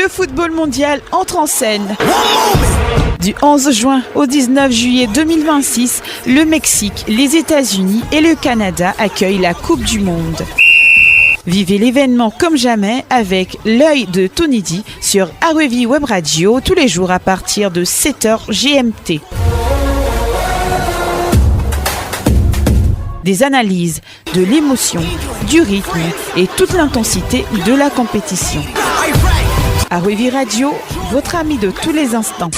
football mondial entre en scène. Du 11 juin au 19 juillet 2026, le Mexique, les États-Unis et le Canada accueillent la Coupe du Monde. Vivez l'événement comme jamais avec l'œil de Tony D sur Arevi Web Radio tous les jours à partir de 7h GMT. Des analyses, de l'émotion, du rythme et toute l'intensité de la compétition. Arevi Radio, votre ami de tous les instants.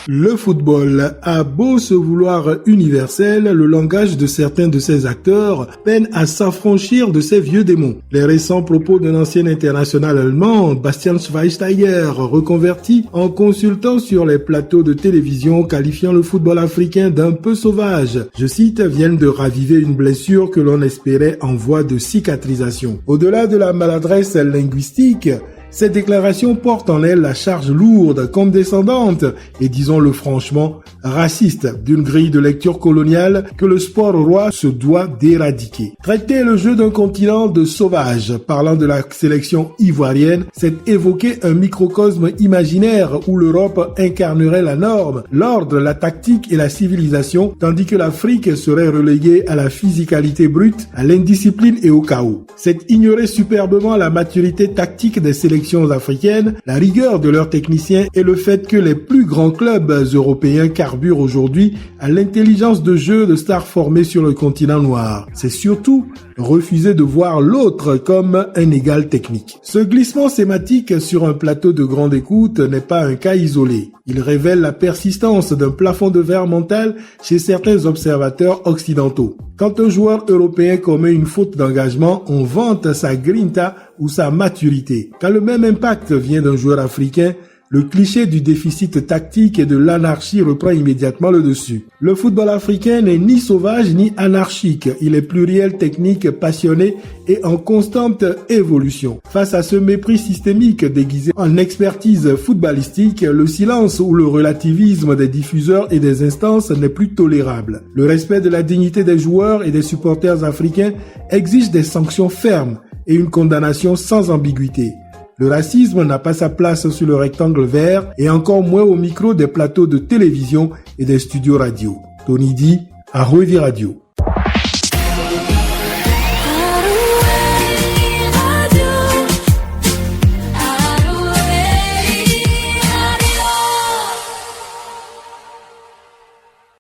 Le football a beau se vouloir universel, le langage de certains de ses acteurs peine à s'affranchir de ces vieux démons. Les récents propos d'un ancien international allemand, Bastian Schweinsteiger, reconverti en consultant sur les plateaux de télévision qualifiant le football africain d'un peu sauvage, je cite, viennent de raviver une blessure que l'on espérait en voie de cicatrisation. Au-delà de la maladresse linguistique, cette déclaration porte en elle la charge lourde, condescendante et, disons-le franchement, raciste d'une grille de lecture coloniale que le sport roi se doit d'éradiquer. Traiter le jeu d'un continent de sauvage, parlant de la sélection ivoirienne, c'est évoquer un microcosme imaginaire où l'Europe incarnerait la norme, l'ordre, la tactique et la civilisation, tandis que l'Afrique serait reléguée à la physicalité brute, à l'indiscipline et au chaos. C'est ignorer superbement la maturité tactique des sélections africaines, la rigueur de leurs techniciens et le fait que les plus grands clubs européens carburent aujourd'hui à l'intelligence de jeu de stars formées sur le continent noir. C'est surtout refuser de voir l'autre comme un égal technique. Ce glissement sématique sur un plateau de grande écoute n'est pas un cas isolé. Il révèle la persistance d'un plafond de verre mental chez certains observateurs occidentaux. Quand un joueur européen commet une faute d'engagement, on vante sa grinta ou sa maturité. Quand le même impact vient d'un joueur africain, le cliché du déficit tactique et de l'anarchie reprend immédiatement le dessus. Le football africain n'est ni sauvage ni anarchique. Il est pluriel, technique, passionné et en constante évolution. Face à ce mépris systémique déguisé en expertise footballistique, le silence ou le relativisme des diffuseurs et des instances n'est plus tolérable. Le respect de la dignité des joueurs et des supporters africains exige des sanctions fermes et une condamnation sans ambiguïté. Le racisme n'a pas sa place sur le rectangle vert et encore moins au micro des plateaux de télévision et des studios radio. Tony D, Arevi Radio.